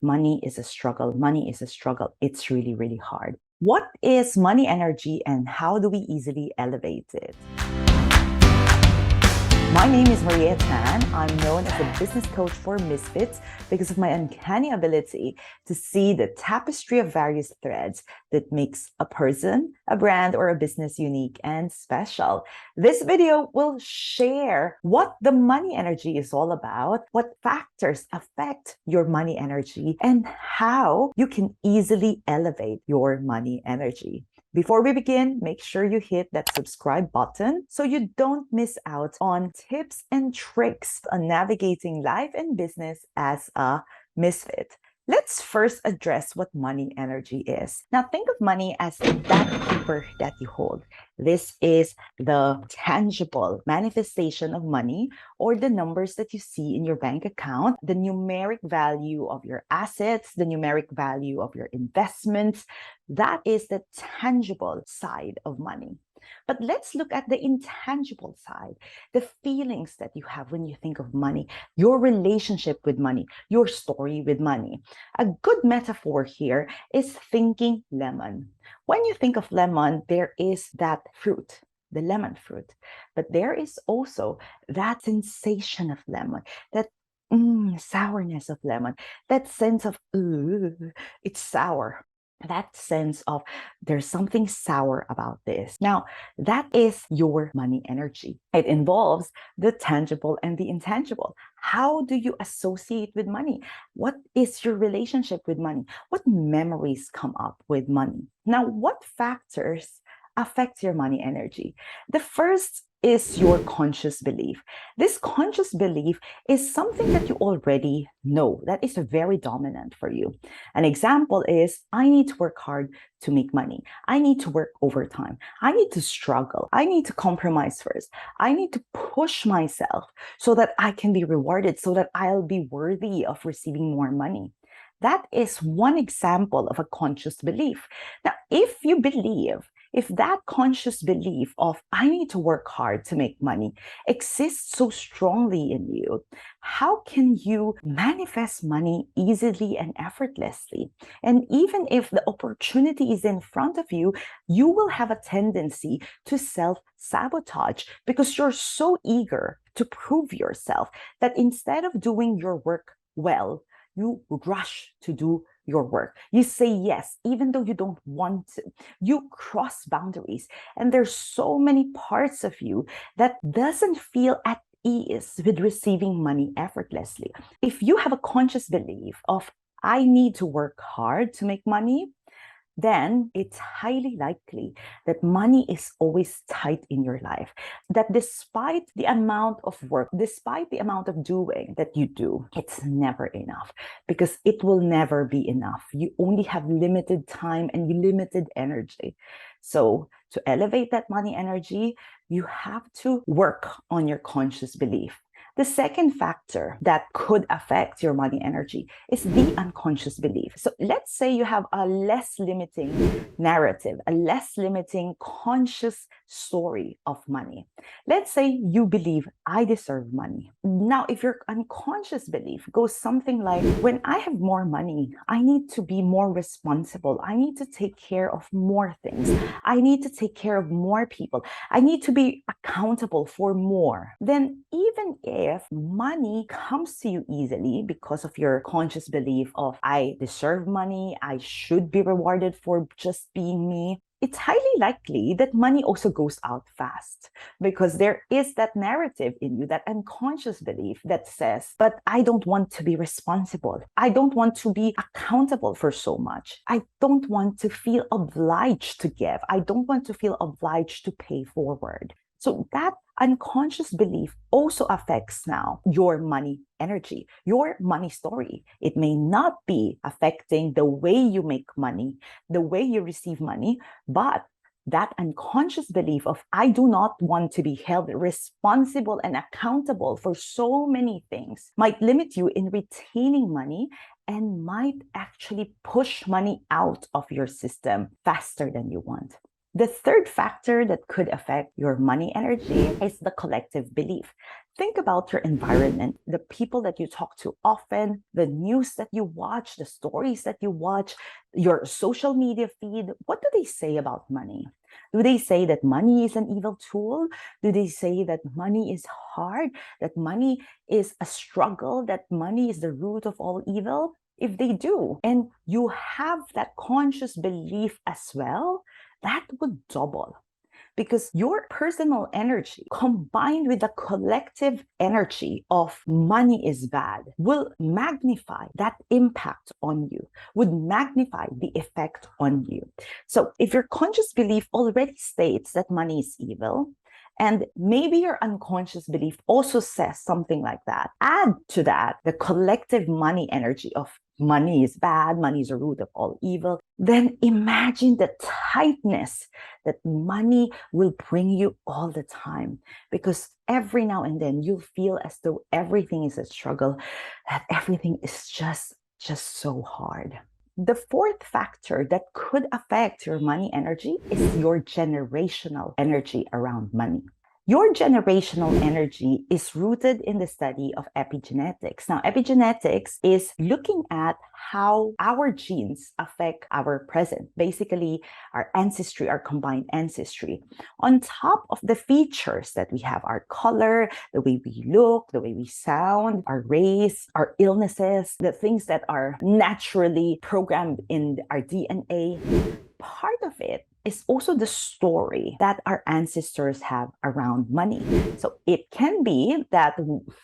money is a struggle. Money is a struggle. It's really, really hard. What is money energy and how do we easily elevate it? My name is Maria Tan. I'm known as a business coach for misfits because of my uncanny ability to see the tapestry of various threads that makes a person, a brand, or a business unique and special. This video will share what the money energy is all about, what factors affect your money energy, and how you can easily elevate your money energy. Before we begin, make sure you hit that subscribe button so you don't miss out on tips and tricks on navigating life and business as a misfit. Let's first address what money energy is. Now, think of money as that paper that you hold. This is the tangible manifestation of money, or the numbers that you see in your bank account, the numeric value of your assets, the numeric value of your investments. That is the tangible side of money. But let's look at the intangible side, the feelings that you have when you think of money, your relationship with money, your story with money. A good metaphor here is thinking lemon. When you think of lemon, there is that fruit, the lemon fruit, but there is also that sensation of lemon, that sourness of lemon, that sense of, it's sour. That sense of there's something sour about this. Now, that is your money energy. It involves the tangible and the intangible. How do you associate with money? What is your relationship with money? What memories come up with money? Now, what factors affect your money energy? The first is your conscious belief. This conscious belief is something that you already know, that is very dominant for you. An example is, I need to work hard to make money. I need to work overtime. I need to struggle. I need to compromise first. I need to push myself so that I can be rewarded, so that I'll be worthy of receiving more money. That is one example of a conscious belief. Now, if that conscious belief of I need to work hard to make money exists so strongly in you, how can you manifest money easily and effortlessly? And even if the opportunity is in front of you, you will have a tendency to self-sabotage because you're so eager to prove yourself that instead of doing your work well, you rush to do your work. You say yes, even though you don't want to. You cross boundaries. And there's so many parts of you that doesn't feel at ease with receiving money effortlessly. If you have a conscious belief of, I need to work hard to make money, then it's highly likely that money is always tight in your life. That despite the amount of work, despite the amount of doing that you do, it's never enough because it will never be enough. You only have limited time and limited energy. So to elevate that money energy, you have to work on your conscious belief. The second factor that could affect your money energy is the unconscious belief. So let's say you have a less limiting narrative, a less limiting conscious story of money. Let's say you believe, I deserve money. Now, if your unconscious belief goes something like, when I have more money, I need to be more responsible. I need to take care of more things. I need to take care of more people. I need to be accountable for more. Then even if money comes to you easily because of your conscious belief of, I deserve money, I should be rewarded for just being me, it's highly likely that money also goes out fast because there is that narrative in you, that unconscious belief that says, but I don't want to be responsible. I don't want to be accountable for so much. I don't want to feel obliged to give. I don't want to feel obliged to pay forward. So that unconscious belief also affects now your money energy, your money story. It may not be affecting the way you make money, the way you receive money, but that unconscious belief of, I do not want to be held responsible and accountable for so many things might limit you in retaining money and might actually push money out of your system faster than you want. The third factor that could affect your money energy is the collective belief. Think about your environment, the people that you talk to often, the news that you watch, the stories that you watch, your social media feed. What do they say about money? Do they say that money is an evil tool? Do they say that money is hard, that money is a struggle, that money is the root of all evil? If they do, and you have that conscious belief as well, that would double, because your personal energy combined with the collective energy of money is bad will magnify that impact on you, would magnify the effect on you. So if your conscious belief already states that money is evil, and maybe your unconscious belief also says something like that, add to that the collective money energy of money is bad, money is the root of all evil, then imagine the tightness that money will bring you all the time. Because every now and then you'll feel as though everything is a struggle, that everything is just so hard. The fourth factor that could affect your money energy is your generational energy around money. Your generational energy is rooted in the study of epigenetics. Now, epigenetics is looking at how our genes affect our present, basically our ancestry, our combined ancestry. On top of the features that we have, our color, the way we look, the way we sound, our race, our illnesses, the things that are naturally programmed in our DNA, part of it is also the story that our ancestors have around money. So it can be that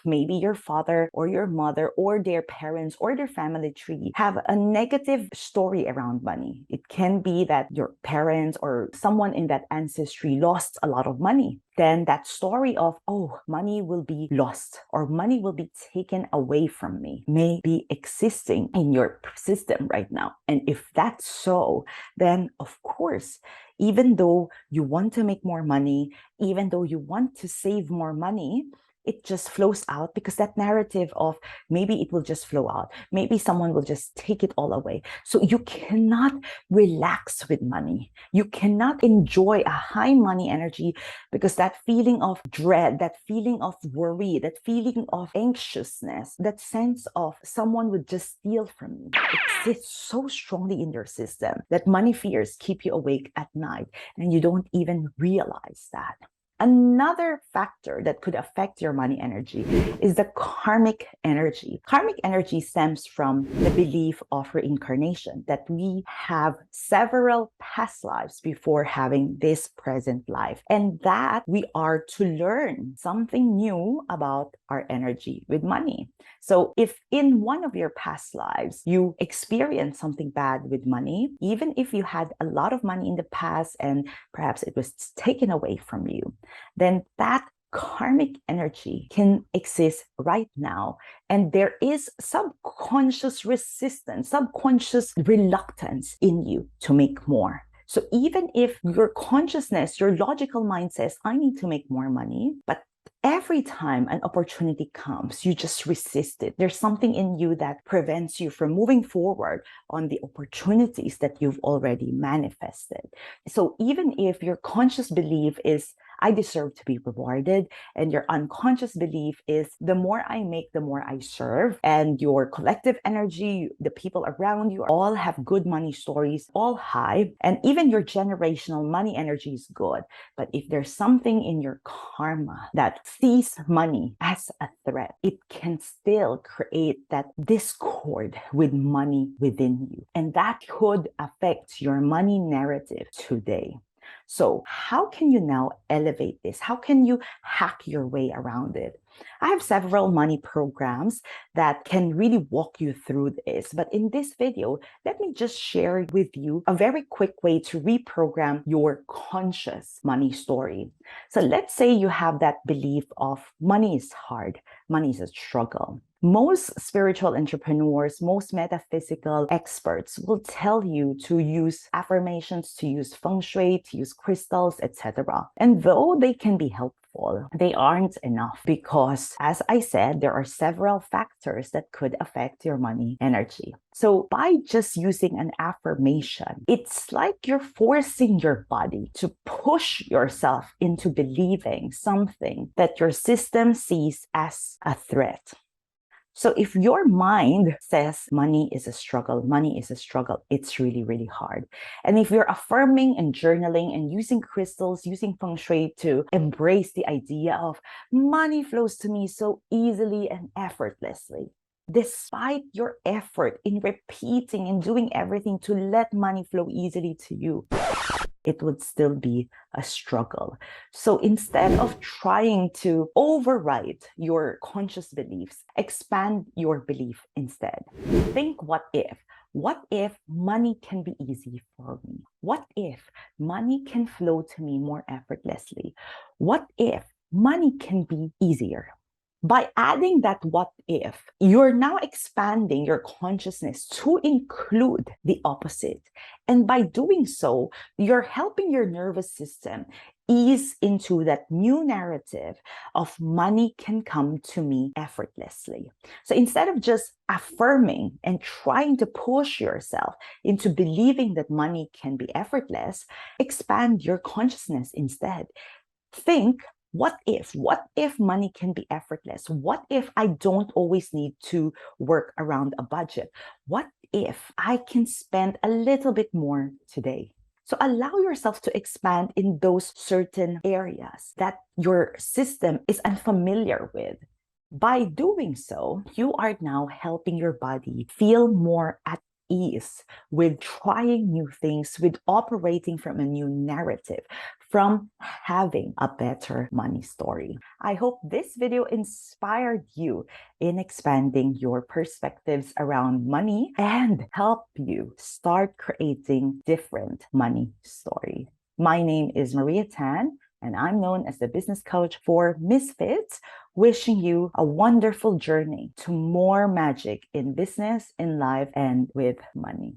maybe your father or your mother or their parents or their family tree have a negative story around money. It can be that your parents or someone in that ancestry lost a lot of money. Then that story of, oh, money will be lost or money will be taken away from me may be existing in your system right now. And if that's so, then of course, even though you want to make more money, even though you want to save more money, it just flows out, because that narrative of maybe it will just flow out. Maybe someone will just take it all away. So you cannot relax with money. You cannot enjoy a high money energy, because that feeling of dread, that feeling of worry, that feeling of anxiousness, that sense of someone would just steal from you, it sits so strongly in your system that money fears keep you awake at night and you don't even realize that. Another factor that could affect your money energy is the karmic energy. Karmic energy stems from the belief of reincarnation, that we have several past lives before having this present life, and that we are to learn something new about our energy with money. So if in one of your past lives you experience something bad with money, even if you had a lot of money in the past and perhaps it was taken away from you, then that karmic energy can exist right now. And there is subconscious resistance, subconscious reluctance in you to make more. So even if your consciousness, your logical mind says, I need to make more money, but every time an opportunity comes, you just resist it. There's something in you that prevents you from moving forward on the opportunities that you've already manifested. So even if your conscious belief is, I deserve to be rewarded, and your unconscious belief is, the more I make, the more I serve, and your collective energy, the people around you all have good money stories, all high, and even your generational money energy is good. But if there's something in your karma that sees money as a threat, it can still create that discord with money within you. And that could affect your money narrative today. So how can you now elevate this? How can you hack your way around it? I have several money programs that can really walk you through this. But in this video, let me just share with you a very quick way to reprogram your conscious money story. So let's say you have that belief of money is hard, money is a struggle. Most spiritual entrepreneurs, most metaphysical experts will tell you to use affirmations, to use feng shui, to use crystals, etc. And though they can be helpful, powerful, they aren't enough because, as I said, there are several factors that could affect your money energy. So by just using an affirmation, it's like you're forcing your body to push yourself into believing something that your system sees as a threat. So if your mind says money is a struggle, it's really, really hard. And if you're affirming and journaling and using crystals, using feng shui to embrace the idea of money flows to me so easily and effortlessly, despite your effort in repeating and doing everything to let money flow easily to you, it would still be a struggle. So instead of trying to override your conscious beliefs, expand your belief instead. Think, what if? What if money can be easy for me? What if money can flow to me more effortlessly? What if money can be easier? By adding that what if, you're now expanding your consciousness to include the opposite. And by doing so, you're helping your nervous system ease into that new narrative of money can come to me effortlessly. So instead of just affirming and trying to push yourself into believing that money can be effortless, expand your consciousness instead. Think, what if? What if money can be effortless? What if I don't always need to work around a budget? What if I can spend a little bit more today? So allow yourself to expand in those certain areas that your system is unfamiliar with. By doing so, you are now helping your body feel more at ease with trying new things, with operating from a new narrative, from having a better money story. I hope this video inspired you in expanding your perspectives around money and help you start creating different money story. My name is Maria Tan, and I'm known as the business coach for Misfits, wishing you a wonderful journey to more magic in business, in life, and with money.